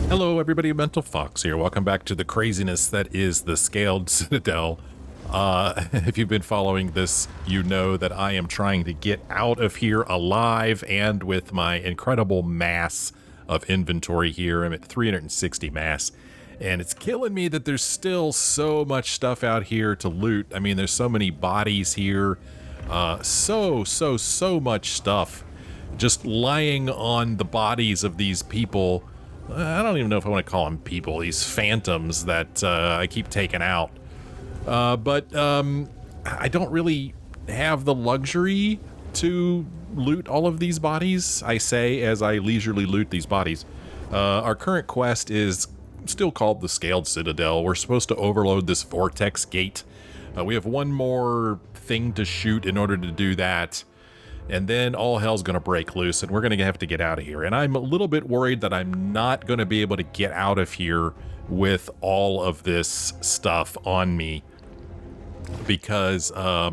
Hello everybody, Mental Fox here. Welcome back to the craziness that is the Scaled Citadel. If you've been following this, you know that I am trying to get out of here alive and with my incredible mass of inventory here. I'm at 360 mass, and it's killing me that there's still so much stuff out here to loot. I mean, there's so many bodies here, so much stuff just lying on the bodies of these people. I don't even know if I want to call them people, these phantoms that I keep taking out. But I don't really have the luxury to loot all of these bodies, I say, as I leisurely loot these bodies. Our current quest is still called the Scaled Citadel. We're supposed to overload this vortex gate. We have one more thing to shoot in order to do that. And then all hell's going to break loose, and we're going to have to get out of here. And I'm a little bit worried that I'm not going to be able to get out of here with all of this stuff on me. Because I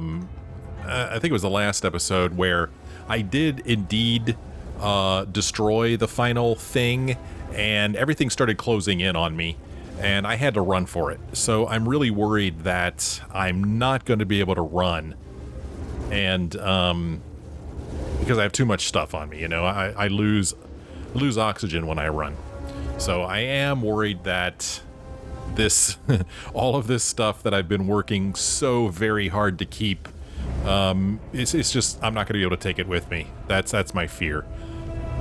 think it was the last episode where I did indeed destroy the final thing, and everything started closing in on me, and I had to run for it. So I'm really worried that I'm not going to be able to run. And because I have too much stuff on me, you know, I lose oxygen when I run. So I am worried that this, all of this stuff that I've been working so very hard to keep, it's just, I'm not going to be able to take it with me. That's my fear.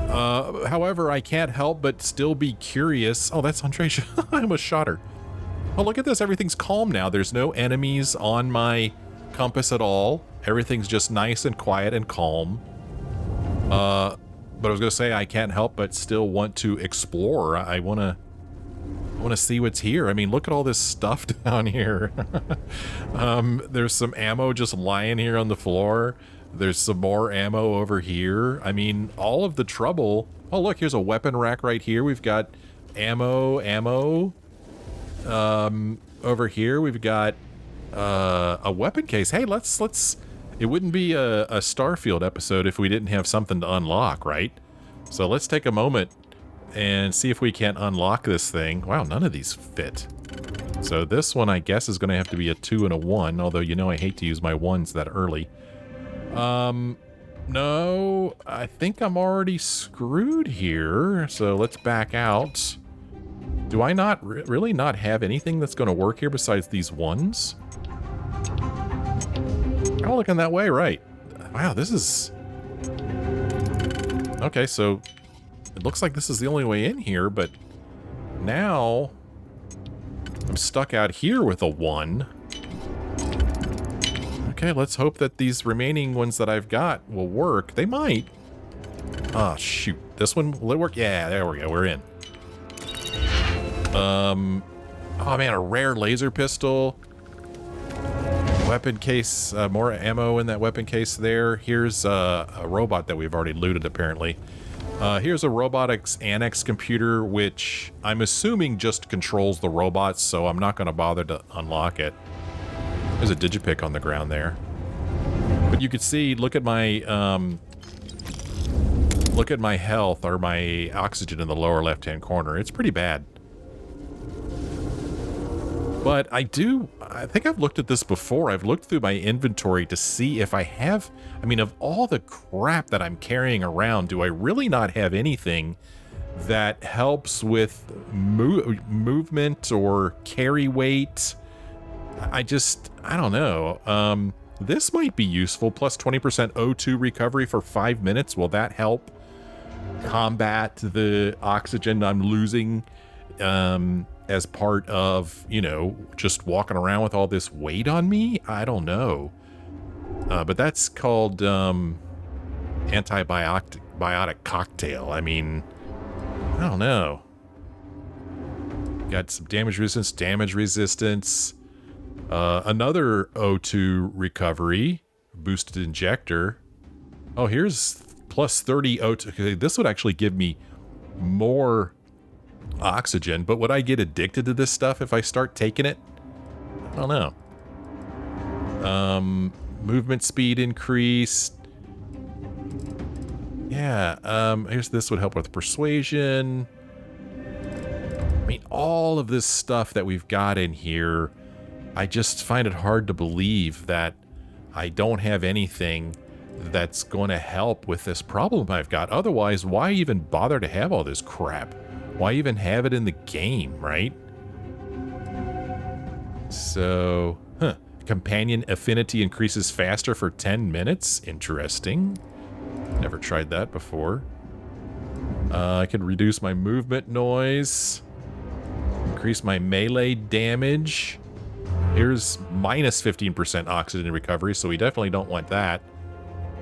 However, I can't help but still be curious. Oh, that's Andrea. I almost shot her. Oh, look at this. Everything's calm now. There's no enemies on my compass at all. Everything's just nice and quiet and calm. But I was gonna say I can't help but still want to explore. I wanna see what's here. I mean, look at all this stuff down here. There's some ammo just lying here on the floor. There's some more ammo over here. I mean, all of the trouble. Oh, look, here's a weapon rack right here. We've got ammo. Over here we've got a weapon case. Hey, let's. It wouldn't be a Starfield episode if we didn't have something to unlock, right? So let's take a moment and see if we can unlock this thing. Wow, none of these fit. So this one, I guess, is going to have to be a 2 and a 1, although you know I hate to use my 1s that early. No, I think I'm already screwed here, so let's back out. Do I not really not have anything that's going to work here besides these 1s? I'm looking that way, right? Wow, this is... Okay, so it looks like this is the only way in here, but now I'm stuck out here with a 1. Okay, let's hope that these remaining ones that I've got will work. They might. Oh, shoot. This one, will it work? Yeah, there we go. We're in. Oh, man, a rare laser pistol. Weapon case, more ammo in that weapon case there. Here's a robot that we've already looted, apparently. Here's a robotics annex computer, which I'm assuming just controls the robots, so I'm not going to bother to unlock it. There's a digipick on the ground there. But you can see, look at my health, or my oxygen in the lower left-hand corner. It's pretty bad. But I think I've looked at this before. I've looked through my inventory to see if I have, I mean, of all the crap that I'm carrying around, do I really not have anything that helps with movement or carry weight? I don't know. This might be useful. Plus 20% O2 recovery for 5 minutes. Will that help combat the oxygen I'm losing? As part of, you know, just walking around with all this weight on me? I don't know. But that's called antibiotic cocktail. I mean, I don't know. Got some damage resistance, another O2 recovery, boosted injector. Oh, here's plus 30 O2. Okay, this would actually give me more oxygen, but would I get addicted to this stuff if I start taking it? I don't know. Movement speed increased. Yeah, here's this would help with persuasion. I mean, all of this stuff that we've got in here, I just find it hard to believe that I don't have anything that's going to help with this problem I've got. Otherwise, why even bother to have all this crap? Why even have it in the game, right? So, companion affinity increases faster for 10 minutes. Interesting. Never tried that before. I can reduce my movement noise. Increase my melee damage. Here's minus 15% oxygen recovery, so we definitely don't want that.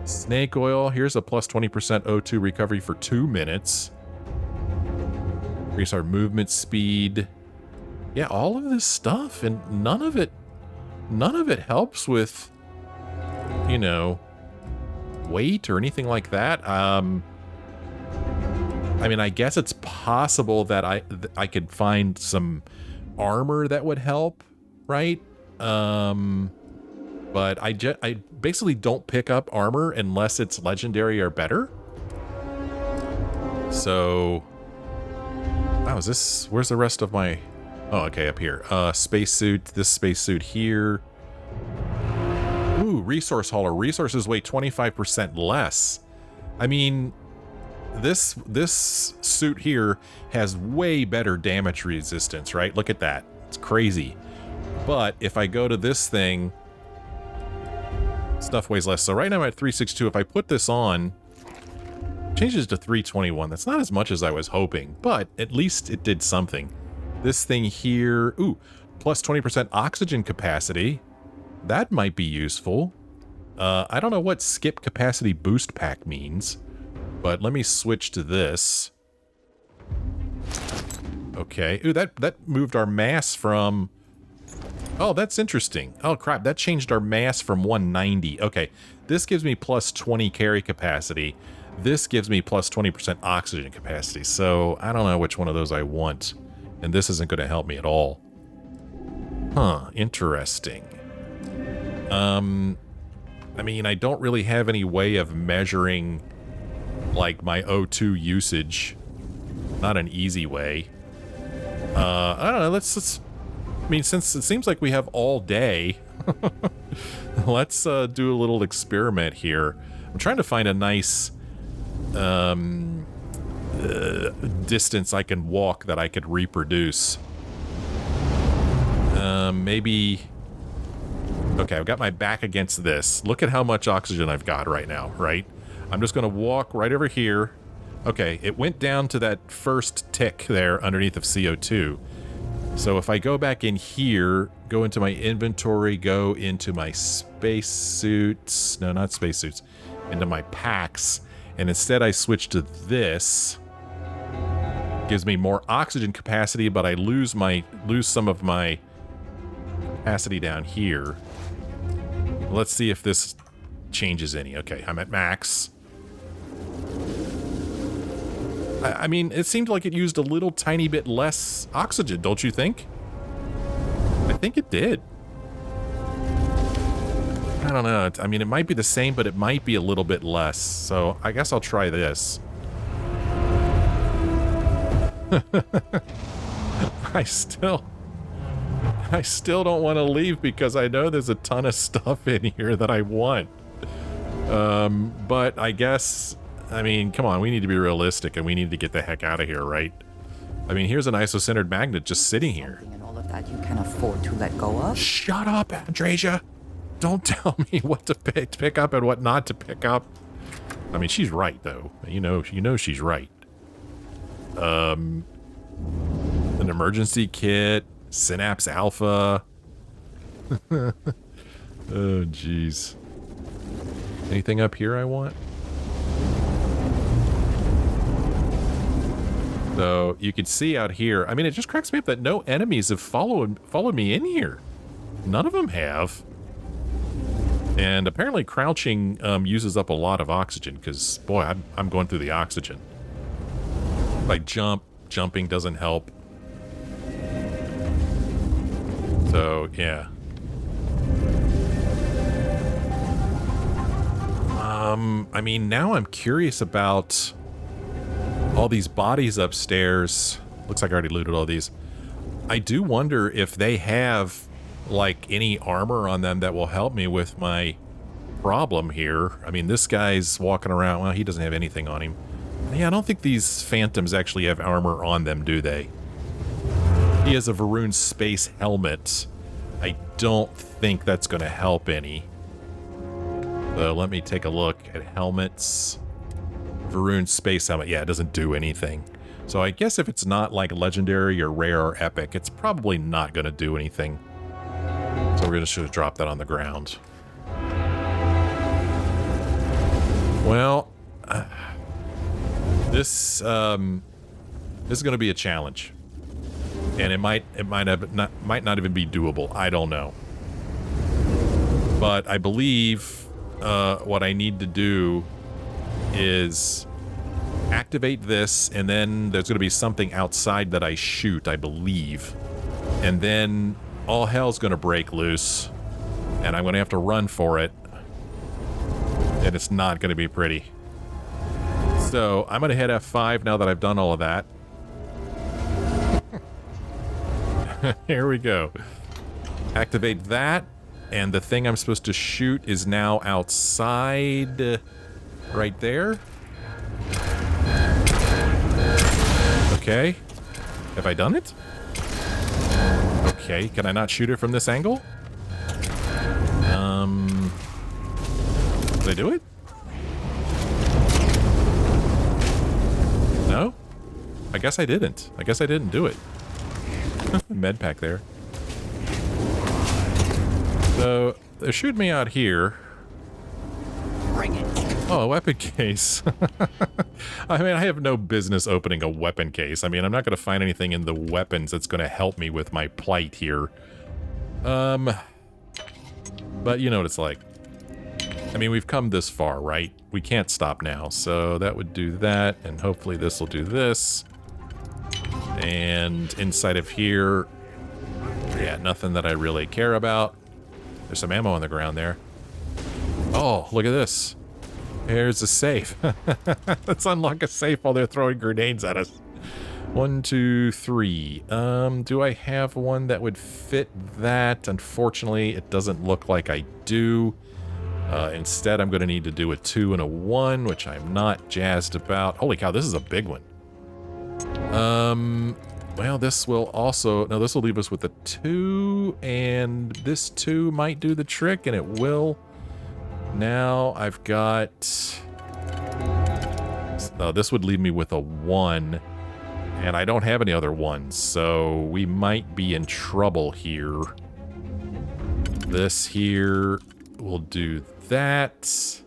Snake oil. Here's a plus 20% O2 recovery for 2 minutes. Increase our movement speed. Yeah, all of this stuff, and none of it helps with, you know, weight or anything like that. I mean, I guess it's possible that I could find some armor that would help, right? But I basically don't pick up armor unless it's legendary or better. So, oh, is this, where's the rest of my, oh, okay, up here. Spacesuit, this spacesuit here. Ooh, resource hauler. Resources weigh 25% less. I mean, this suit here has way better damage resistance, right? Look at that. It's crazy. But if I go to this thing, stuff weighs less. So right now I'm at 362. If I put this on, changes to 321. That's not as much as I was hoping, but at least it did something. This thing here, ooh, plus 20% oxygen capacity. That might be useful. I don't know what skip capacity boost pack means, but let me switch to this. Okay. Ooh, that moved our mass from... Oh, that's interesting. Oh, crap. That changed our mass from 190. Okay. This gives me plus 20 carry capacity. This gives me plus 20% oxygen capacity. So I don't know which one of those I want. And this isn't going to help me at all. Huh. Interesting. I mean, I don't really have any way of measuring, like, my O2 usage. Not an easy way. I don't know, let's I mean, since it seems like we have all day, let's do a little experiment here. I'm trying to find a nice distance I can walk that I could reproduce. Maybe... Okay, I've got my back against this. Look at how much oxygen I've got right now, right? I'm just going to walk right over here. Okay, it went down to that first tick there underneath of CO2. So if I go back in here, go into my inventory, go into my spacesuits, no, not spacesuits, into my packs, and instead I switch to this. Gives me more oxygen capacity, but I lose some of my capacity down here. Let's see if this changes any. Okay, I'm at max. I mean, it seemed like it used a little tiny bit less oxygen, don't you think? I think it did. I don't know. I mean, it might be the same, but it might be a little bit less. So I guess I'll try this. I still don't want to leave because I know there's a ton of stuff in here that I want. But I guess, I mean, come on, we need to be realistic and we need to get the heck out of here, right? I mean, here's an isocentered magnet just sitting here. And all of that you can afford to let go of? Shut up, Andresia. Don't tell me what to pick up and what not to pick up. I mean, she's right, though. You know she's right. An emergency kit. Synapse Alpha. Oh, jeez. Anything up here I want? So you can see out here, I mean, it just cracks me up that no enemies have followed me in here. None of them have. And apparently crouching uses up a lot of oxygen because, boy, I'm going through the oxygen. If I jumping doesn't help. So, yeah. I mean, now I'm curious about all these bodies upstairs. Looks like I already looted all these. I do wonder if they have, like, any armor on them that will help me with my problem here. I mean, this guy's walking around. Well, he doesn't have anything on him. Yeah, I don't think these phantoms actually have armor on them, do they? He has a Varun space helmet. I don't think that's going to help any. So let me take a look at helmets. Varun space helmet. Yeah, it doesn't do anything. So I guess if it's not like legendary or rare or epic, it's probably not going to do anything. So we're going to drop that on the ground. Well, this is going to be a challenge, and it might not even be doable. I don't know, but I believe what I need to do is activate this, and then there's going to be something outside that I shoot, I believe, and then all hell's going to break loose, and I'm going to have to run for it, and it's not going to be pretty. So I'm going to hit F5 now that I've done all of that. Here we go. Activate that, and the thing I'm supposed to shoot is now outside right there. Okay. Have I done it? Okay, can I not shoot it from this angle? Did I do it? No? I guess I didn't. I guess I didn't do it. Med pack there. So, they're shooting me out here. Bring it. Oh, a weapon case. I mean, I have no business opening a weapon case. I mean, I'm not going to find anything in the weapons that's going to help me with my plight here. But you know what it's like. I mean, we've come this far, right? We can't stop now. So that would do that, and hopefully this will do this. And inside of here, yeah, nothing that I really care about. There's some ammo on the ground there. Oh, look at this. Here's a safe. Let's unlock a safe while they're throwing grenades at us. 1, 2, 3. Do I have one that would fit that? Unfortunately, it doesn't look like I do. Instead, I'm going to need to do a 2 and a 1, which I'm not jazzed about. Holy cow, this is a big one. Well, this will also... No, this will leave us with a 2, and this 2 might do the trick, and it will. Now I've got... this would leave me with a 1, and I don't have any other ones, so we might be in trouble here. This here will do that,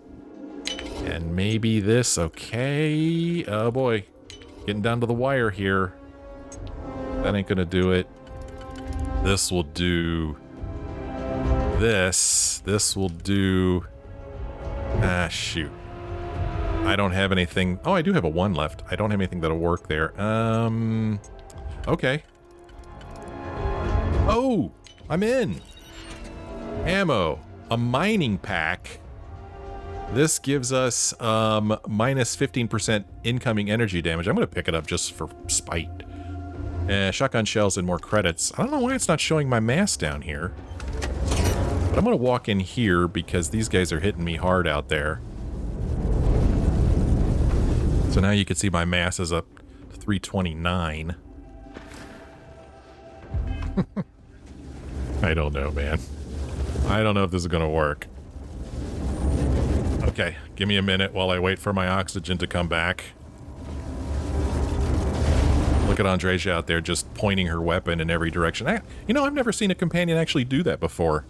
and maybe this. Okay. Oh boy, getting down to the wire here. That ain't gonna do it. This will do this. This will do... Ah, shoot. I don't have anything... Oh, I do have a 1 left. I don't have anything that'll work there. Okay. Oh! I'm in! Ammo. A mining pack. This gives us minus 15% incoming energy damage. I'm going to pick it up just for spite. Shotgun shells and more credits. I don't know why it's not showing my mass down here. But I'm going to walk in here because these guys are hitting me hard out there. So now you can see my mass is up to 329. I don't know, man. I don't know if this is going to work. Okay, give me a minute while I wait for my oxygen to come back. Look at Andreja out there just pointing her weapon in every direction. You know, I've never seen a companion actually do that before.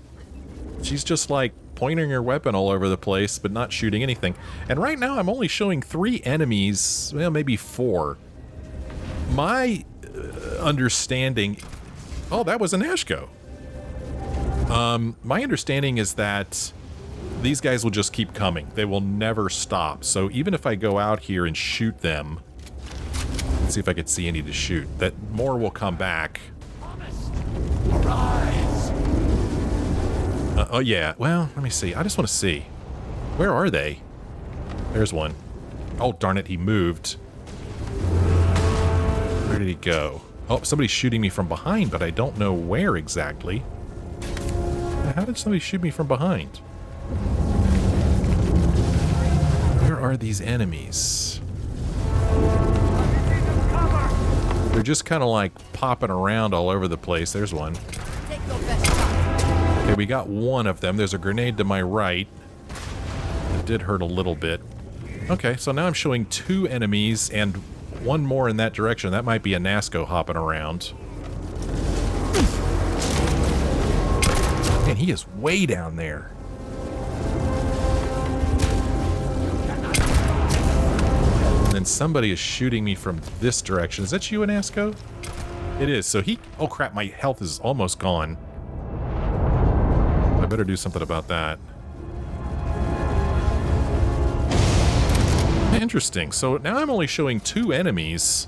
She's just like pointing her weapon all over the place, but not shooting anything. And right now I'm only showing 3 enemies, well, maybe 4. My understanding... Oh, that was an Ashko. My understanding is that these guys will just keep coming. They will never stop. So even if I go out here and shoot them... Let's see if I could see any to shoot. That more will come back. Oh, yeah. Well, let me see. I just want to see. Where are they? There's one. Oh, darn it. He moved. Where did he go? Oh, somebody's shooting me from behind, but I don't know where exactly. How did somebody shoot me from behind? Where are these enemies? They're just kind of like popping around all over the place. There's one. Okay, we got one of them. There's a grenade to my right. It did hurt a little bit. Okay, so now I'm showing 2 enemies and one more in that direction. That might be a Nasco hopping around. Man, he is way down there. And then somebody is shooting me from this direction. Is that you, Nasco? It is. So he... Oh, crap. My health is almost gone. I better do something about that. Interesting. So now I'm only showing 2 enemies.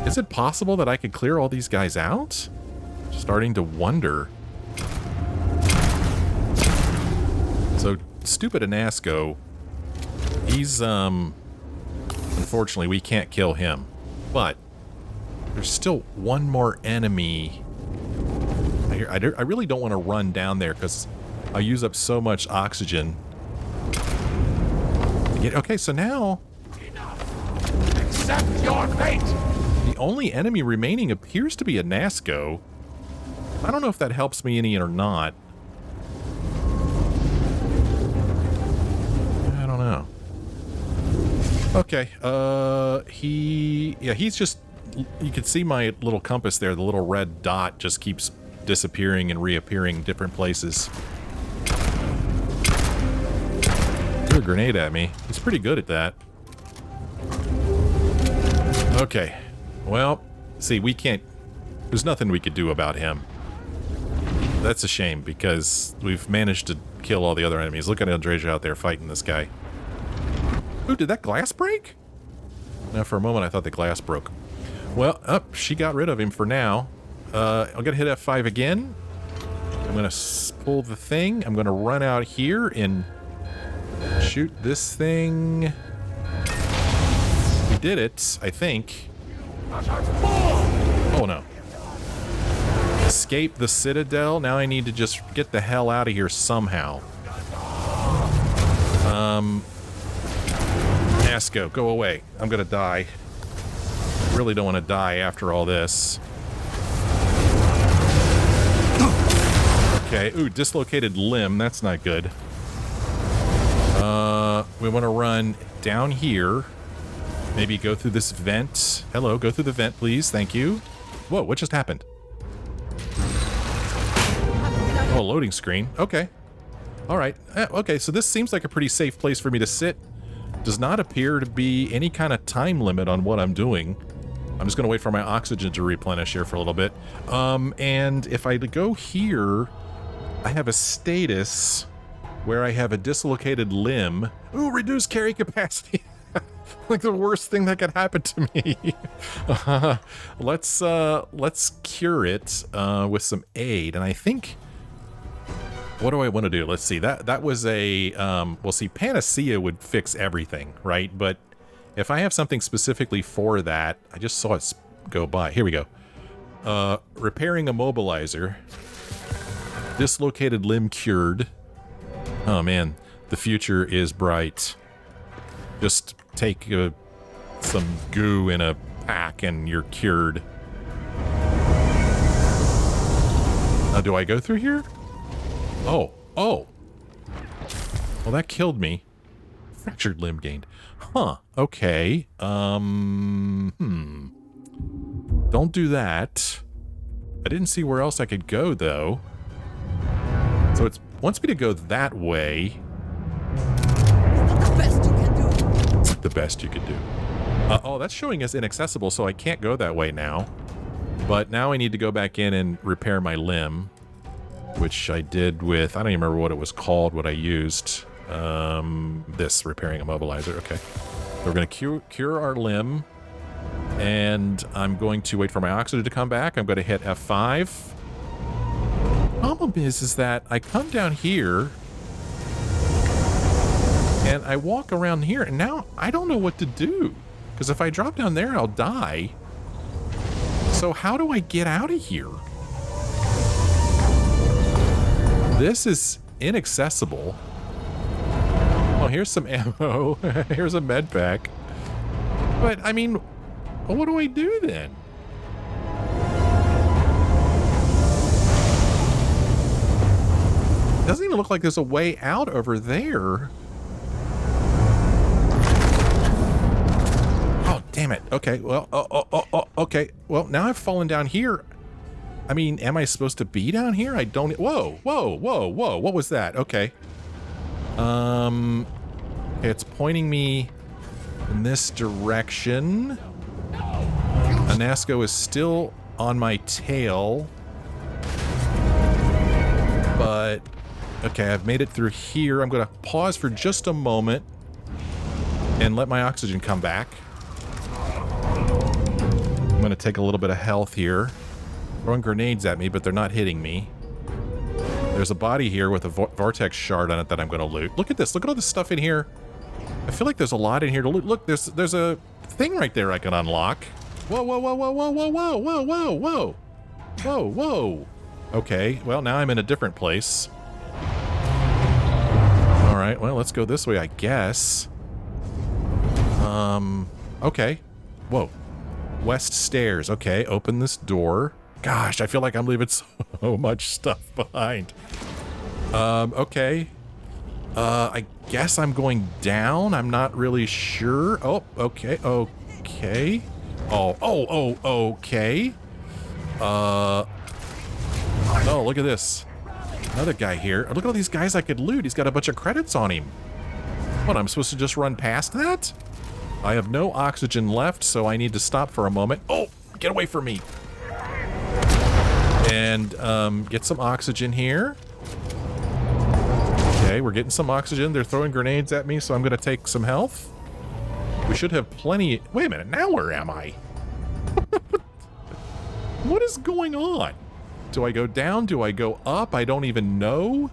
Is it possible that I could clear all these guys out? Starting to wonder. So, stupid Anasco, he's, unfortunately, we can't kill him. But, there's still one more enemy. I really don't want to run down there, because I use up so much oxygen. Okay, so now... Enough. Accept your fate! The only enemy remaining appears to be a Nasco. I don't know if that helps me any or not. I don't know. Okay, he's just... You can see my little compass there, the little red dot just keeps disappearing and reappearing in different places. Threw a grenade at me. He's pretty good at that. Okay. Well, see, we can't... There's nothing we could do about him. That's a shame, because we've managed to kill all the other enemies. Look at Andreja out there fighting this guy. Ooh, did that glass break? Now, for a moment, I thought the glass broke. Well, she got rid of him for now. I'm going to hit F5 again. I'm going to pull the thing. I'm going to run out here and shoot this thing. We did it, I think. Oh, no. Escape the Citadel. Now I need to just get the hell out of here somehow. Nasco, go away. I'm gonna die. Really don't want to die after all this. Okay, ooh, dislocated limb. That's not good. We want to run down here. Maybe go through this vent. Hello, go through the vent, please. Thank you. Whoa, what just happened? Oh, loading screen. Okay. All right. Okay, so this seems like a pretty safe place for me to sit. Does not appear to be any kind of time limit on what I'm doing. I'm just going to wait for my oxygen to replenish here for a little bit. And if I go here, I have a status where I have a dislocated limb. Ooh, reduced carry capacity. Like the worst thing that could happen to me. Let's cure it with some aid. And I think... What do I want to do? Let's see. That was a... well, see, Panacea would fix everything, right? But if I have something specifically for that... I just saw it go by. Here we go. Repairing immobilizer. Dislocated limb cured. Oh, man. The future is bright. Just take some goo in a pack and you're cured. Do I go through here? Oh. Well, that killed me. Fractured limb gained. Huh. Okay. Don't do that. I didn't see where else I could go, though. So it wants me to go that way. The best you can do. It's the best you could do. Oh, that's showing us inaccessible, so I can't go that way now. But now I need to go back in and repair my limb, which I did with, I don't even remember what it was called, what I used. This, repairing immobilizer. Okay. So we're going to cure our limb, and I'm going to wait for my oxygen to come back. I'm going to hit F5. Problem is that I come down here, and I walk around here, and now I don't know what to do. Because if I drop down there, I'll die. So how do I get out of here? This is inaccessible. Oh, here's some ammo. Here's a med pack. But, I mean, what do I do then? Doesn't even look like there's a way out over there. Oh, damn it. Okay, well, okay. Well, now I've fallen down here. I mean, am I supposed to be down here? I don't... Whoa, whoa, whoa, whoa. What was that? Okay. It's pointing me in this direction. Anasco is still on my tail. But... Okay, I've made it through here. I'm going to pause for just a moment and let my oxygen come back. I'm going to take a little bit of health here. Throwing grenades at me, but they're not hitting me. There's a body here with a vortex shard on it that I'm going to loot. Look at this. Look at all this stuff in here. I feel like there's a lot in here to loot. Look, there's a thing right there I can unlock. Whoa, whoa, whoa, whoa, whoa, whoa, whoa, whoa, whoa, whoa. Whoa, whoa. Okay, well, now I'm in a different place. Alright, well, let's go this way, I guess. Okay. Whoa. West stairs. Okay, open this door. Gosh, I feel like I'm leaving so much stuff behind. Okay. I guess I'm going down. I'm not really sure. Oh, okay, okay. Oh, okay. Oh, look at this. Another guy here. Look at all these guys I could loot. He's got a bunch of credits on him. What, I'm supposed to just run past that? I have no oxygen left, so I need to stop for a moment. Oh, get away from me. And get some oxygen here. Okay, we're getting some oxygen. They're throwing grenades at me, so I'm going to take some health. We should have plenty... Wait a minute, now where am I? What is going on? Do I go down? Do I go up? I don't even know.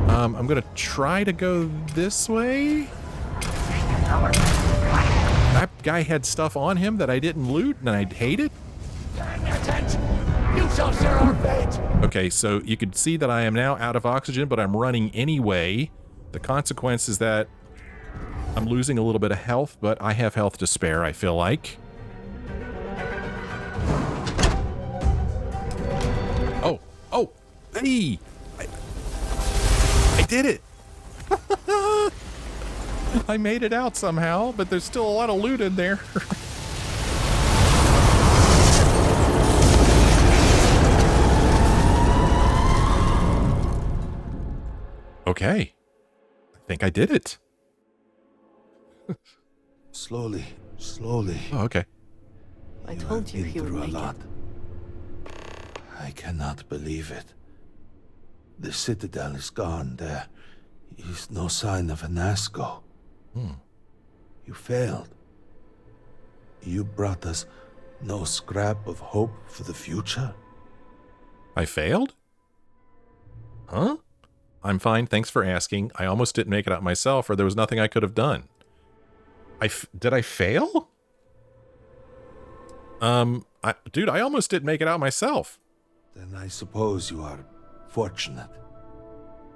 I'm going to try to go this way. That guy had stuff on him that I didn't loot, and I'd hate it. You shall share our fate. Okay, so you can see that I am now out of oxygen, but I'm running anyway. The consequence is that I'm losing a little bit of health, but I have health to spare, I feel like. Oh, hey! I did it! I made it out somehow, but there's still a lot of loot in there. Okay. I think I did it. Slowly, slowly. Oh, okay. I told you he would through a make lot. it. I cannot believe it. The Citadel is gone. There is no sign of Anasco. You failed. You brought us no scrap of hope for the future. I failed? Huh? I'm fine, thanks for asking. I almost didn't make it out myself, or there was nothing I could have done. Did I fail? Dude, I almost didn't make it out myself. Then I suppose you are fortunate.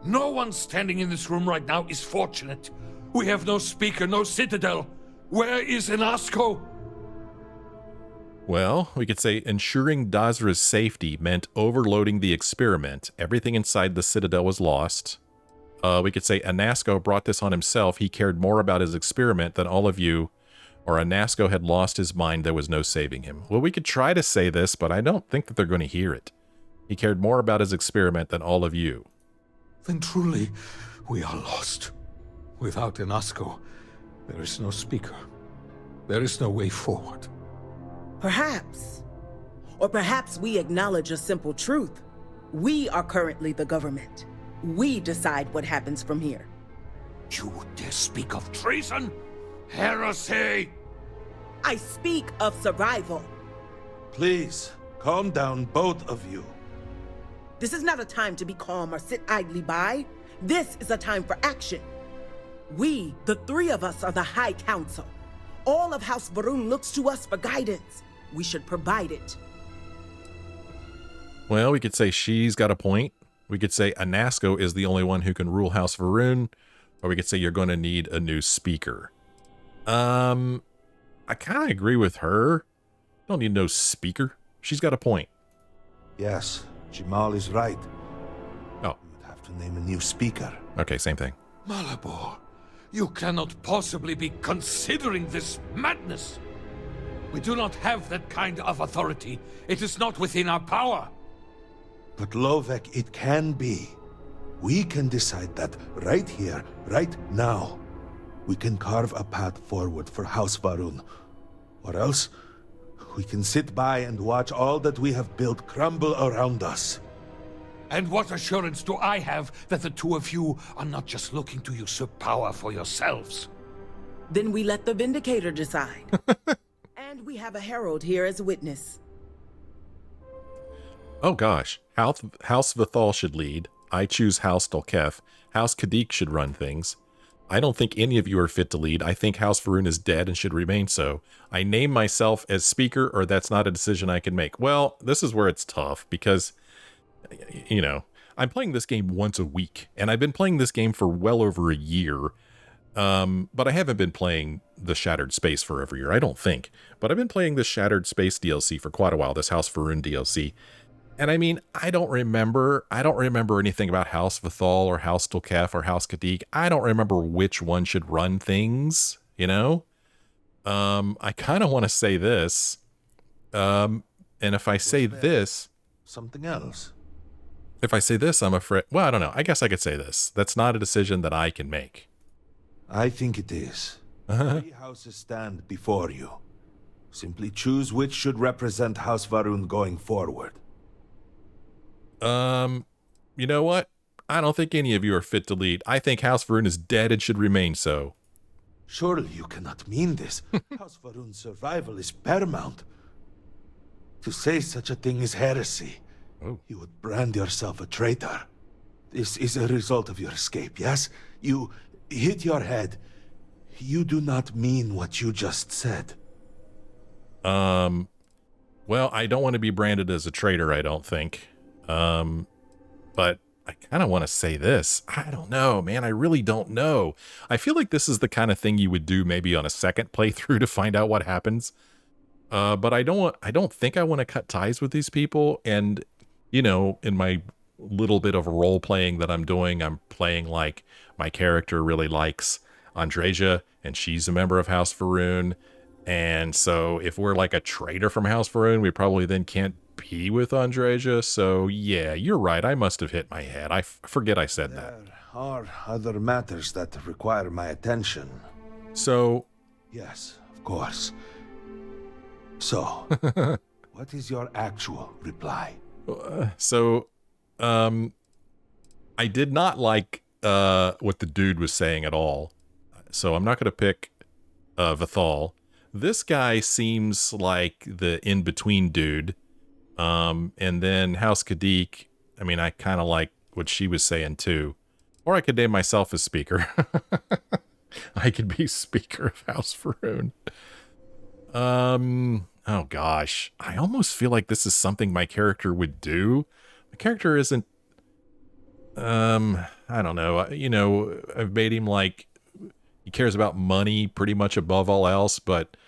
No one standing in this room right now is fortunate. We have no speaker, no citadel. Where is Anasco? Well, we could say ensuring Dazra's safety meant overloading the experiment. Everything inside the Citadel was lost. We could say Anasco brought this on himself. He cared more about his experiment than all of you. Or Anasco had lost his mind. There was no saving him. Well, we could try to say this, but I don't think that they're going to hear it. He cared more about his experiment than all of you. Then truly, we are lost. Without Anasco, there is no speaker. There is no way forward. Perhaps. Or perhaps we acknowledge a simple truth. We are currently the government. We decide what happens from here. You dare speak of treason? Heresy! I speak of survival. Please, calm down, both of you. This is not a time to be calm or sit idly by. This is a time for action. We, the three of us, are the High Council. All of House Varun looks to us for guidance. We should provide it. Well, we could say she's got a point. We could say Anasco is the only one who can rule House Varun. Or we could say you're going to need a new speaker. I kind of agree with her. Don't need no speaker. She's got a point. Yes, Jamal is right. Oh. We would have to name a new speaker. Okay, same thing. Malabor, you cannot possibly be considering this madness. We do not have that kind of authority. It is not within our power. But Lovek, it can be. We can decide that right here, right now. We can carve a path forward for House Varun. Or else, we can sit by and watch all that we have built crumble around us. And what assurance do I have that the two of you are not just looking to usurp power for yourselves? Then we let the Vindicator decide. And we have a herald here as a witness. Oh gosh, House Vithal should lead. I choose House Dolketh. House Kadik should run things. I don't think any of you are fit to lead. I think House Varun is dead and should remain so. I name myself as speaker, or that's not a decision I can make. Well, this is where it's tough because, you know, I'm playing this game once a week, and I've been playing this game for well over a year. But I haven't been playing the Shattered Space for every year, I don't think. But I've been playing this Shattered Space DLC for quite a while, this House Varun DLC. And I mean, I don't remember anything about House Vithal or House Dolketh or House Kadik. I don't remember which one should run things, you know? I kind of want to say this. And if I say this... Something else. If I say this, I'm afraid... Well, I don't know. I guess I could say this. That's not a decision that I can make. I think it is. 3 houses stand before you. Simply choose which should represent House Varun going forward. You know what? I don't think any of you are fit to lead. I think House Varun is dead and should remain so. Surely you cannot mean this. House Varun's survival is paramount. To say such a thing is heresy. Oh. You would brand yourself a traitor. This is a result of your escape, yes? You hit your head. You do not mean what you just said. Well, I don't want to be branded as a traitor, I don't think. But I kind of want to say this. I don't know, man. I really don't know. I feel like this is the kind of thing you would do maybe on a second playthrough to find out what happens. But I don't think I want to cut ties with these people. And, you know, in my little bit of role playing that I'm doing, I'm playing like my character really likes Andreja, and she's a member of House Varun. And so if we're like a traitor from House Varun, we probably then can't be with Andreja. So yeah, you're right. I must have hit my head. I forget I said that. There are other matters that require my attention. So... Yes, of course. So, what is your actual reply? I did not like what the dude was saying at all. So I'm not going to pick Vithal. This guy seems like the in-between dude. And then House Kadik, I mean, I kind of like what she was saying too. Or I could name myself as speaker. I could be speaker of House Varun. Oh gosh. I almost feel like this is something my character would do. My character isn't, I don't know. You know, I've made him like, he cares about money pretty much above all else, but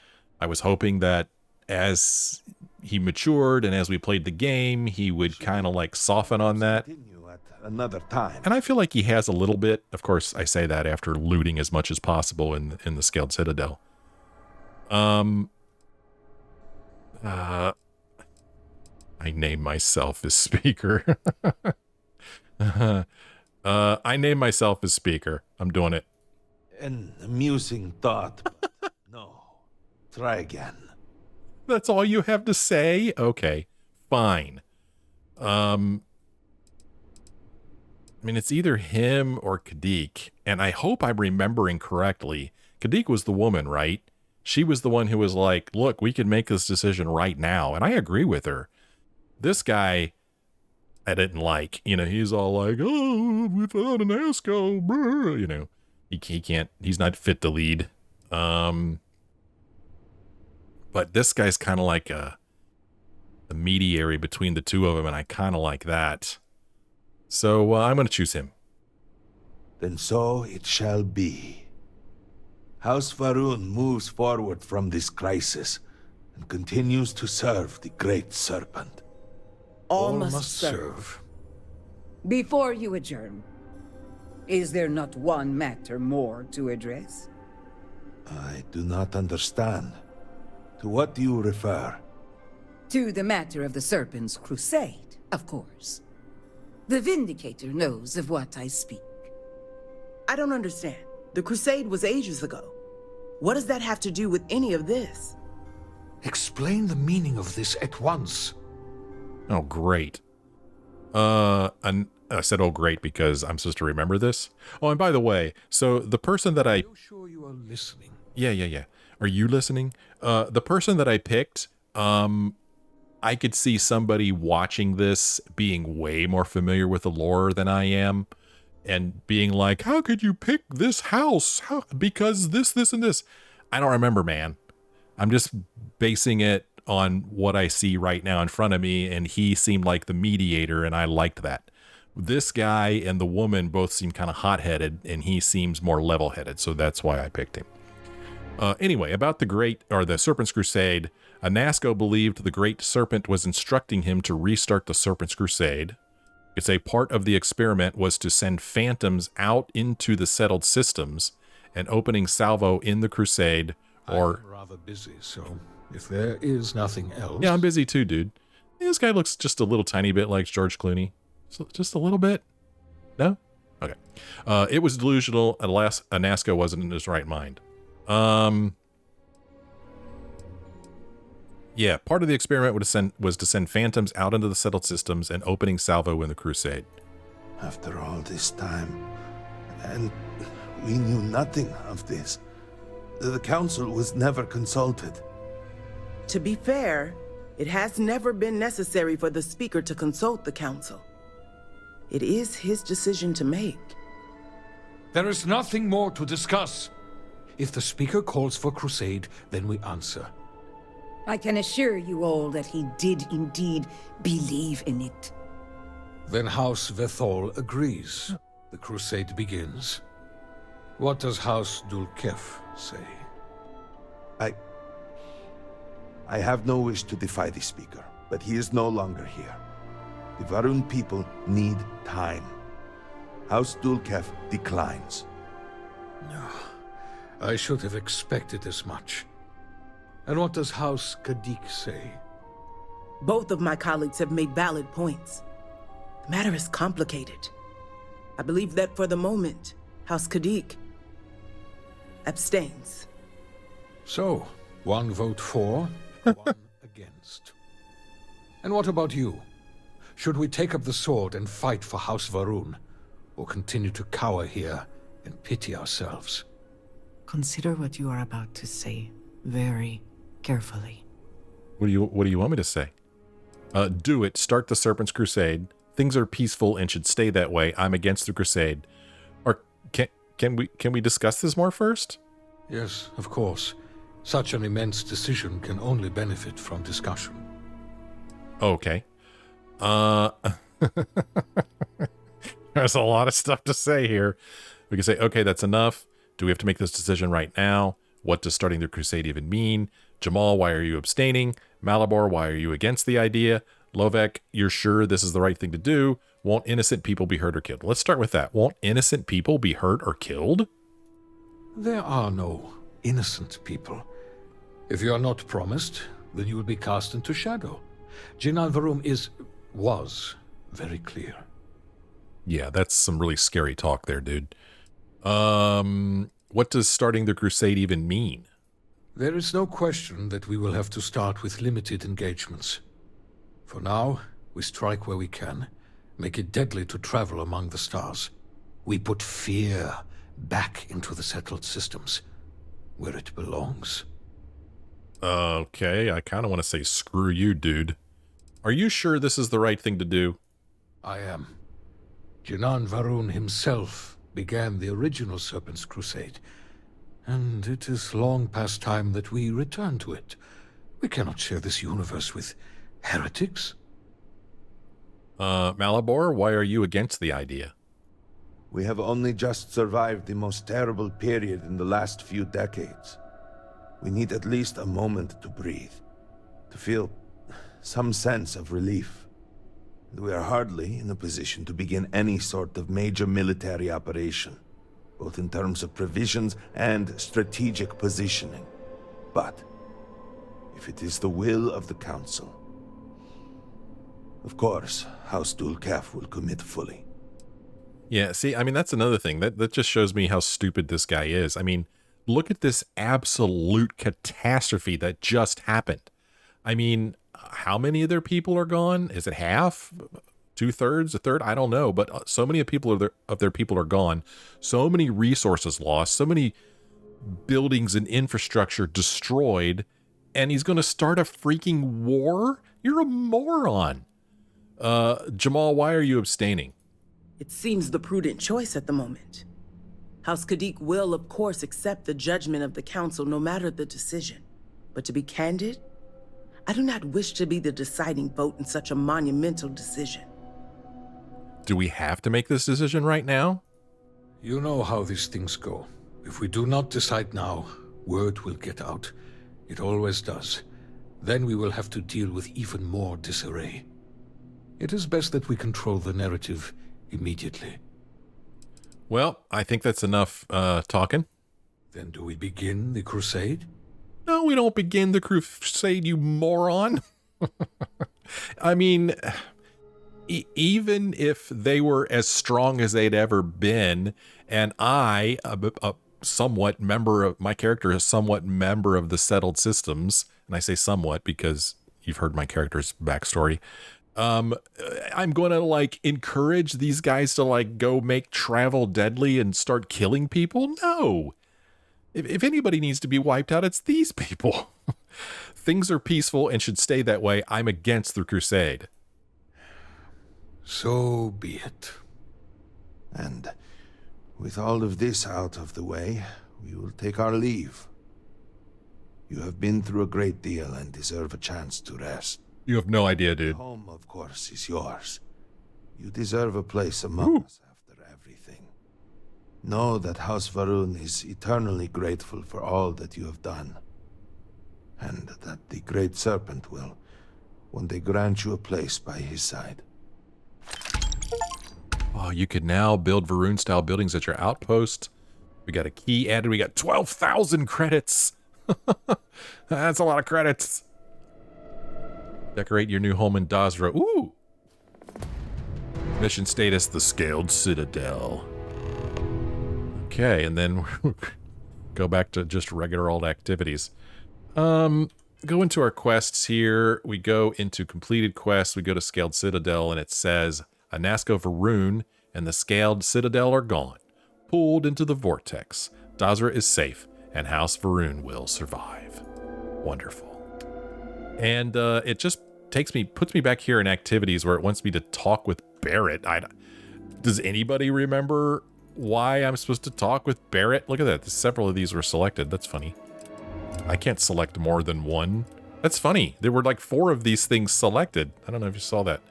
I was hoping that as he matured and as we played the game, he would kind of like soften on that. At another time. And I feel like he has a little bit. Of course, I say that after looting as much as possible in the Scaled Citadel. I name myself as speaker. I name myself as speaker. I'm doing it. An amusing thought, but no. Try again. That's all you have to say? Okay, fine. I mean, it's either him or Kadik, and I hope I'm remembering correctly. Kadik was the woman, right? She was the one who was like, look, we can make this decision right now, and I agree with her. This guy, I didn't like. You know, he's all like, oh, without an ASCO, brr, you know. He can't, he's not fit to lead. But this guy's kind of like the mediary between the two of them, and I kind of like that. So I'm going to choose him. Then so it shall be. House Varun moves forward from this crisis and continues to serve the Great Serpent. All must serve. Before you adjourn, is there not one matter more to address? I do not understand. To what do you refer? To the matter of the Serpent's Crusade, of course. The Vindicator knows of what I speak. I don't understand. The Crusade was ages ago. What does that have to do with any of this? Explain the meaning of this at once. Oh, great. And I said, oh, great, because I'm supposed to remember this. Oh, and by the way, so the person that Are you sure you are listening? Yeah. Are you listening? The person that I picked, I could see somebody watching this being way more familiar with the lore than I am, and being like, how could you pick this house? Because this, and this. I don't remember, man. I'm just basing it on what I see right now in front of me, and he seemed like the mediator, and I liked that. This guy and the woman both seem kind of hot-headed, and he seems more level-headed, so that's why I picked him. Anyway, about the Serpent's Crusade, Anasco believed the Great Serpent was instructing him to restart the Serpent's Crusade. It's a part of the experiment was to send phantoms out into the settled systems, and opening salvo in the Crusade, or... I'm rather busy, so if there is nothing else... Yeah, I'm busy too, dude. This guy looks just a little tiny bit like George Clooney. Just a little bit? No? Okay. It was delusional, unless Anasco wasn't in his right mind. Yeah, part of the experiment was to send phantoms out into the settled systems and opening salvo in the Crusade. After all this time, and we knew nothing of this. The council was never consulted. To be fair, it has never been necessary for the speaker to consult the council. It is his decision to make. There is nothing more to discuss. If the speaker calls for Crusade, then we answer. I can assure you all that he did indeed believe in it. Then House Vethol agrees. The Crusade begins. What does House Dulkef say? I have no wish to defy the speaker, but he is no longer here. The Varun people need time. House Dulkef declines. I should have expected as much. And what does House Kadik say? Both of my colleagues have made valid points. The matter is complicated. I believe that for the moment, House Kadik abstains. So, one vote for, one against. And what about you? Should we take up the sword and fight for House Varun, or continue to cower here and pity ourselves? Consider what you are about to say very carefully. What do you want me to say? Do it. Start the Serpent's Crusade. Things are peaceful and should stay that way. I'm against the Crusade. Or can we discuss this more first? Yes, of course. Such an immense decision can only benefit from discussion. Okay. There's a lot of stuff to say here. We can say, okay, that's enough. Do we have to make this decision right now? What does starting the Crusade even mean? Jamal, why are you abstaining? Malabor, why are you against the idea? Lovek, you're sure this is the right thing to do? Won't innocent people be hurt or killed? Let's start with that. Won't innocent people be hurt or killed? There are no innocent people. If you are not promised, then you will be cast into shadow. Jinan Varum was very clear. Yeah, that's some really scary talk there, dude. What does starting the Crusade even mean? There is no question that we will have to start with limited engagements. For now, we strike where we can, make it deadly to travel among the stars. We put fear back into the settled systems, where it belongs. Okay, I kind of want to say screw you, dude. Are you sure this is the right thing to do? I am. Jinan Varun himself began the original Serpent's Crusade, and it is long past time that we return to it, We cannot share this universe with heretics. Malabor, why are you against the idea? We have only just survived the most terrible period in the last few decades. We need at least a moment to breathe, to feel some sense of relief. And we are hardly in a position to begin any sort of major military operation, both in terms of provisions and strategic positioning. But if it is the will of the Council, of course, House Dulcaf will commit fully. Yeah, see, I mean, that's another thing. That just shows me how stupid this guy is. I mean, look at this absolute catastrophe that just happened. I mean, how many of their people are gone? Is it half? 2/3? A third? I don't know. But so many of their people are gone. So many resources lost. So many buildings and infrastructure destroyed. And he's going to start a freaking war? You're a moron. Jamal, why are you abstaining? It seems the prudent choice at the moment. House Kadik will, of course, accept the judgment of the Council no matter the decision. But to be candid, I do not wish to be the deciding vote in such a monumental decision. Do we have to make this decision right now? You know how these things go. If we do not decide now, word will get out. It always does. Then we will have to deal with even more disarray. It is best that we control the narrative immediately. Well, I think that's enough talking. Then do we begin the crusade? No, we don't begin the crusade, you moron. I mean, even if they were as strong as they'd ever been, and I, a somewhat member of, my character is somewhat member of the settled systems, and I say somewhat because you've heard my character's backstory, I'm going to like encourage these guys to like go make travel deadly and start killing people? No. If anybody needs to be wiped out, it's these people. Things are peaceful and should stay that way. I'm against the crusade. So be it. And with all of this out of the way, we will take our leave. You have been through a great deal and deserve a chance to rest. You have no idea, dude. Home, of course, is yours. You deserve a place among us after everything. Know that House Varun is eternally grateful for all that you have done. And that the Great Serpent will one day grant you a place by his side. Oh, you could now build Varun-style buildings at your outpost. We got a key added. We got 12,000 credits. That's a lot of credits. Decorate your new home in Dazra. Ooh! Mission status, the Scaled Citadel. Okay, and then go back to just regular old activities. Go into our quests here. We go into completed quests. We go to Scaled Citadel, and it says, Anasco Varun and the Scaled Citadel are gone. Pulled into the vortex. Dazra is safe, and House Varun will survive. Wonderful. And it just puts me back here in activities where it wants me to talk with Barrett. Does anybody remember why I'm supposed to talk with Barrett? Look at that. Several of these were selected. That's funny. I can't select more than one. That's funny. There were like 4 of these things selected. I don't know if you saw that.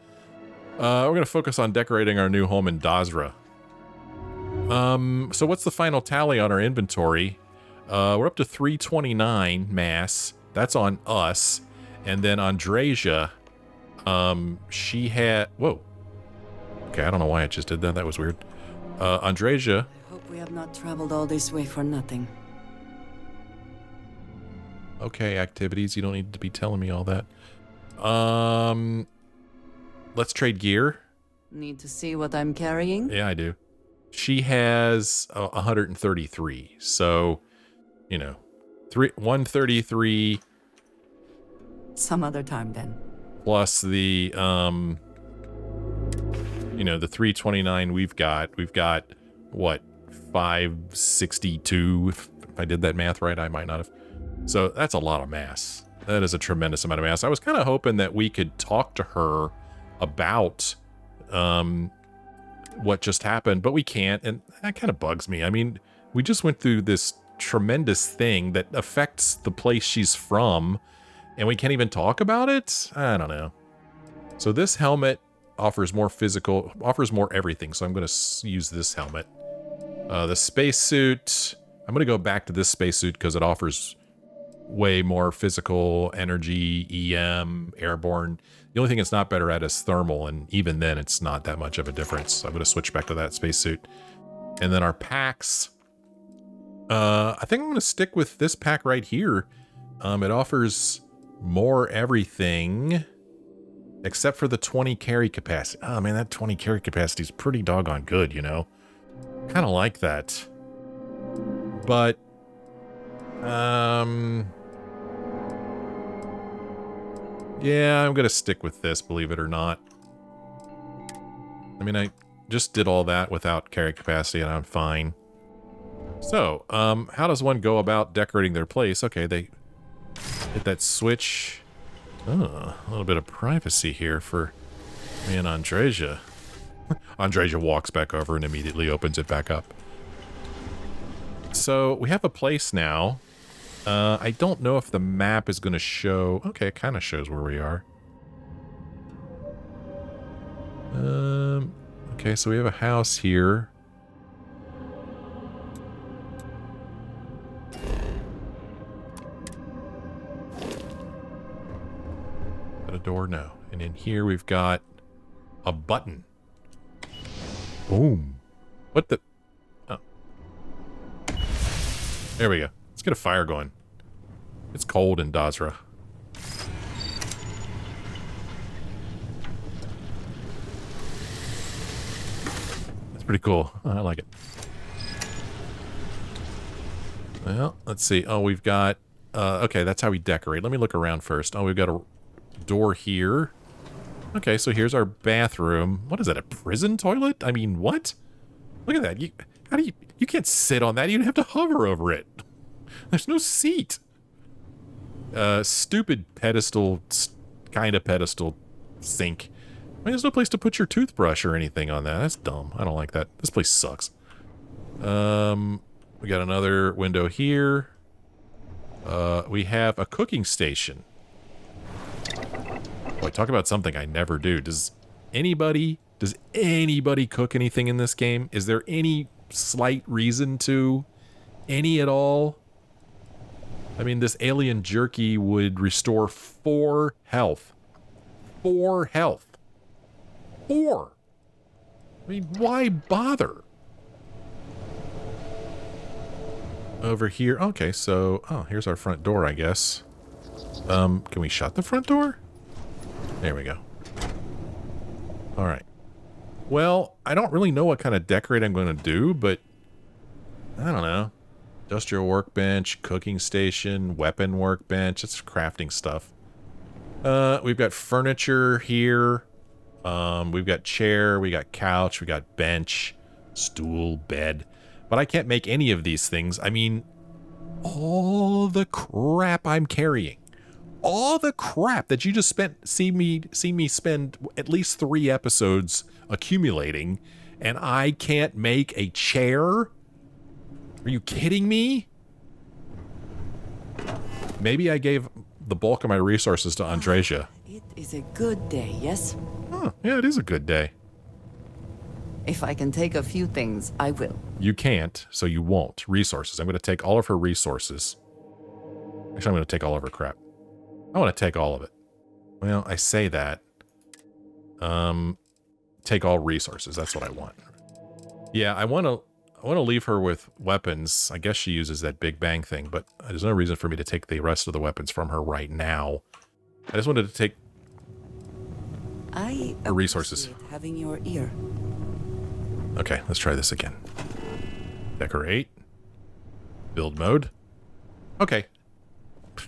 We're going to focus on decorating our new home in Dazra. So what's the final tally on our inventory? We're up to 329 mass. That's on us. And then Andresia, she had... Whoa. Okay, I don't know why I just did that. That was weird. Andresia... I hope we have not traveled all this way for nothing. Okay, activities. You don't need to be telling me all that. Let's trade gear. Need to see what I'm carrying? Yeah, I do. She has 133. So, 133... Some other time then. Plus the, the 329 we've got, what, 562? If I did that math right, I might not have. So that's a lot of mass. That is a tremendous amount of mass. I was kind of hoping that we could talk to her about what just happened, but we can't, and that kind of bugs me. I mean, we just went through this tremendous thing that affects the place she's from, And we can't even talk about it? I don't know. So this helmet offers more physical, offers more everything. So I'm going to use this helmet. The spacesuit, I'm going to go back to this spacesuit because it offers way more physical energy, EM, airborne. The only thing it's not better at is thermal, and even then it's not that much of a difference. So I'm going to switch back to that spacesuit. And then our packs. I think I'm going to stick with this pack right here. It offers more everything except for the 20 carry capacity. Oh man, that 20 carry capacity is pretty doggone good, you know? Kind of like that. But, yeah, I'm going to stick with this, believe it or not. I mean, I just did all that without carry capacity and I'm fine. So, how does one go about decorating their place? Okay, they hit that switch. Oh, a little bit of privacy here for me and Andreja. Andreja walks back over and immediately opens it back up. So, we have a place now. I don't know if the map is going to show... Okay, it kind of shows where we are. Okay, so we have a house here. Got a door? No. And in here we've got a button. Boom. What the... Oh. There we go. Let's get a fire going. It's cold in Dazra. That's pretty cool. Oh, I like it. Well, let's see. Oh, we've got... okay, that's how we decorate. Let me look around first. Oh, we've got a door here. Okay, so here's our bathroom. What is that, a prison toilet? I mean, what? Look at that. How do you can't sit on that. You'd have to hover over it. There's no seat. Stupid pedestal, kind of pedestal sink. I mean, there's no place to put your toothbrush or anything on that. That's dumb. I don't like that. This place sucks. We got another window here. We have a cooking station. Boy, talk about something I never do. Does anybody cook anything in this game? Is there any slight reason to? Any at all? I mean, this alien jerky would restore 4 health. 4 health. 4! I mean, why bother? Over here. Okay, so... Oh, here's our front door, I guess. Can we shut the front door? There we go. Alright. Well, I don't really know what kind of decorate I'm going to do, but... I don't know. Industrial workbench, cooking station, weapon workbench. It's crafting stuff. We've got furniture here. We've got chair, we got couch, we got bench, stool, bed. But I can't make any of these things. I mean, all the crap I'm carrying. All the crap that you just see me spend at least 3 episodes accumulating, and I can't make a chair? Are you kidding me? Maybe I gave the bulk of my resources to Andreja. It is a good day, yes? Huh, yeah, it is a good day. If I can take a few things, I will. You can't, so you won't. Resources. I'm going to take all of her resources. Actually, I'm going to take all of her crap. I want to take all of it. Well, I say that. Take all resources. That's what I want. Yeah, I want to leave her with weapons. I guess she uses that Big Bang thing, but there's no reason for me to take the rest of the weapons from her right now. I just wanted to take her resources. Appreciate having your ear. Okay, let's try this again. Decorate. Build mode. Okay.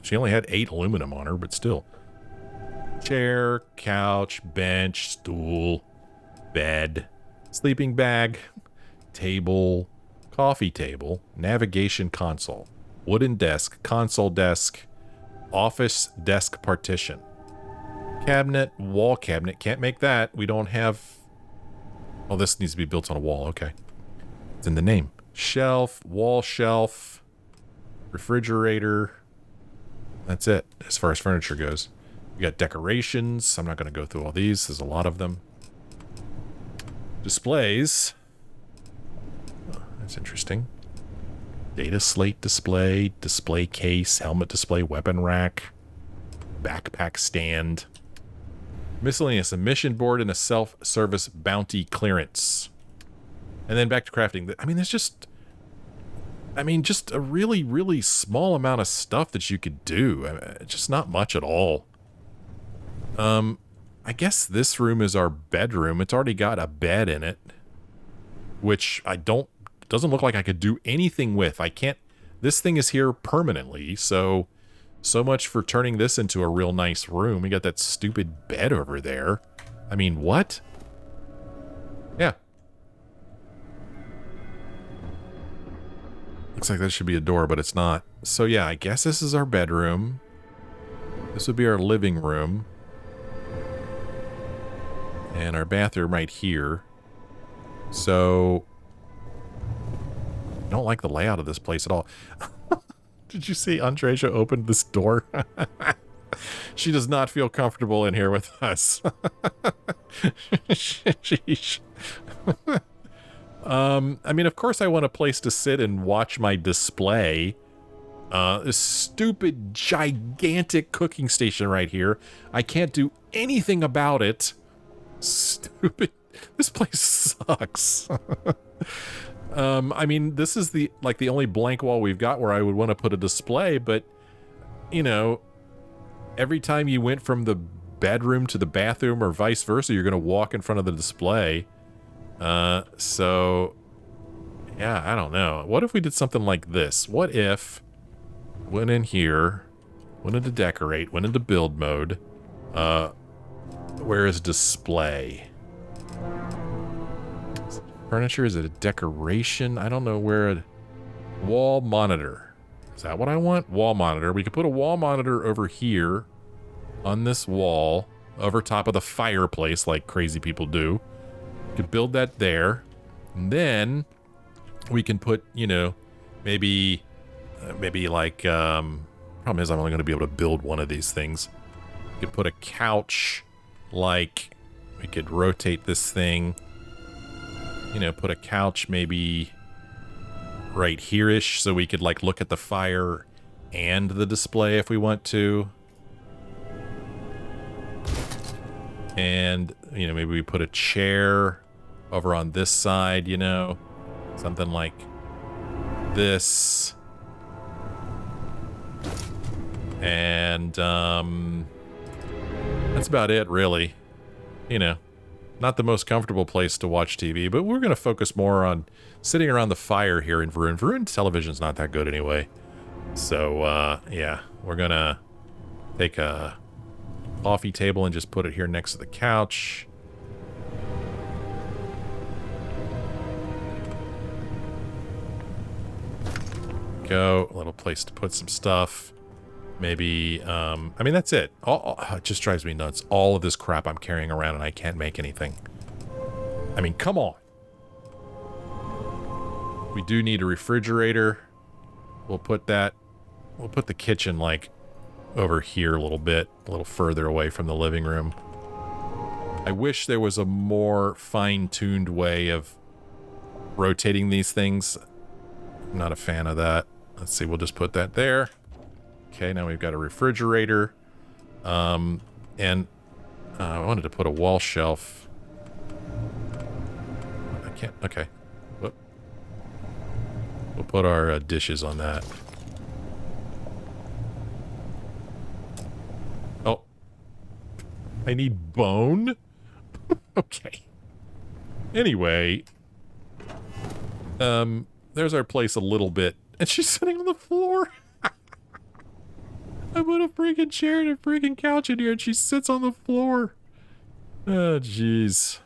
She only had 8 aluminum on her, but still. Chair, couch, bench, stool, bed, sleeping bag, table, coffee table, navigation console, wooden desk, console desk, office desk partition, cabinet, wall cabinet. Can't make that. We don't have... Oh, this needs to be built on a wall. Okay. It's in the name. Shelf, wall shelf, refrigerator. That's it as far as furniture goes. We got decorations. I'm not going to go through all these. There's a lot of them. Displays. Oh, that's interesting. Data slate display, display case, helmet display, weapon rack, backpack stand, miscellaneous, a mission board, and a self-service bounty clearance. And then back to crafting. I mean, there's just a really, really small amount of stuff that you could do. I mean, just not much at all. I guess this room is our bedroom. It's already got a bed in it, which doesn't look like I could do anything with. I can't, this thing is here permanently, so much for turning this into a real nice room. We got that stupid bed over there. I mean, what? Yeah. Looks like that should be a door, but it's not. So yeah, I guess this is our bedroom. This would be our living room. And our bathroom right here. So I don't like the layout of this place at all. Did you see Andreja opened this door? She does not feel comfortable in here with us. Sheesh. I mean, of course I want a place to sit and watch my display. This stupid, gigantic cooking station right here. I can't do anything about it. Stupid. This place sucks. I mean, this is the only blank wall we've got where I would want to put a display, but, you know, every time you went from the bedroom to the bathroom or vice versa, you're going to walk in front of the display. So, yeah, I don't know. What if we did something like this? What if went in here, went into decorate, went into build mode, where is display? Furniture, is it a decoration? I don't know where wall monitor. Is that what I want? Wall monitor. We could put a wall monitor over here on this wall over top of the fireplace like crazy people do. We could build that there. And then we can put, you know, maybe like, problem is I'm only going to be able to build one of these things. We could put a couch, like, we could rotate this thing. You know, put a couch maybe right here-ish so we could, like, look at the fire and the display if we want to. And, you know, maybe we put a chair over on this side, you know, something like this. And, that's about it, really. You know, not the most comfortable place to watch TV, but we're going to focus more on sitting around the fire here in Varun. Varun television's not that good anyway. So, yeah, we're going to take a coffee table and just put it here next to the couch. Go, a little place to put some stuff. Maybe, I mean, that's it. It just drives me nuts. All of this crap I'm carrying around and I can't make anything. I mean, come on. We do need a refrigerator. We'll put the kitchen, like, over here a little further away from the living room. I wish there was a more fine-tuned way of rotating these things. I'm not a fan of that. Let's see, we'll just put that there. Okay, now we've got a refrigerator. And I wanted to put a wall shelf. I can't, okay. Whoop. We'll put our dishes on that. Oh. I need bone? Okay. Anyway. There's our place a little bit. And she's sitting on the floor. I put a freaking chair and a freaking couch in here and she sits on the floor. Oh, jeez.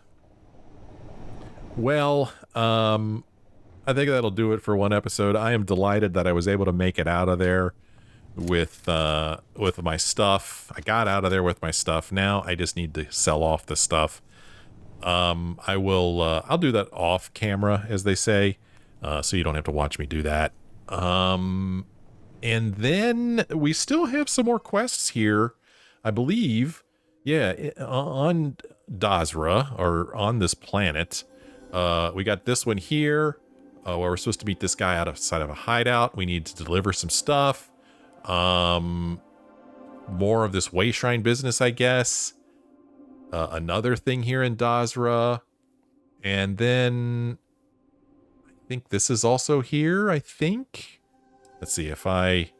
Well, I think that'll do it for one episode. I am delighted that I was able to make it out of there with my stuff. I got out of there with my stuff. Now I just need to sell off the stuff. I'll do that off camera, as they say, so you don't have to watch me do that. And then we still have some more quests here, I believe. Yeah, on Dazra, or on this planet. We got this one here, where we're supposed to meet this guy outside of a hideout. We need to deliver some stuff. More of this way shrine business, I guess. Another thing here in Dazra. And then I think this is also here, I think. Let's see, if I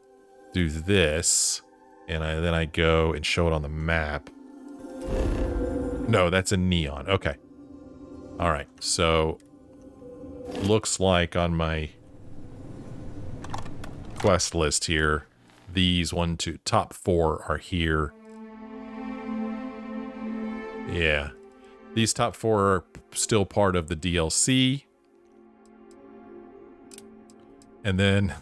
do this and then I go and show it on the map. No, that's a neon. Okay. All right. So looks like on my quest list here, these top 4 are here. Yeah. These top 4 are still part of the DLC. And then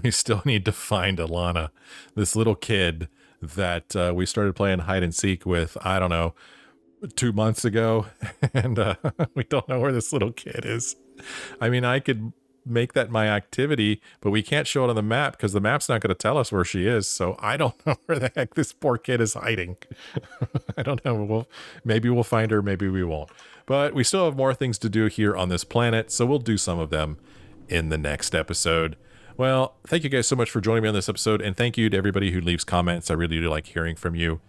we still need to find Alana, this little kid that we started playing hide and seek with, I don't know, 2 months ago. And we don't know where this little kid is. I mean, I could make that my activity, but we can't show it on the map because the map's not going to tell us where she is. So I don't know where the heck this poor kid is hiding. I don't know. Maybe we'll find her, maybe we won't. But we still have more things to do here on this planet, so we'll do some of them in the next episode. Well, thank you guys so much for joining me on this episode, and thank you to everybody who leaves comments. I really do like hearing from you.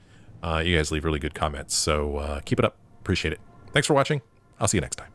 You guys leave really good comments, so keep it up. Appreciate it. Thanks for watching. I'll see you next time.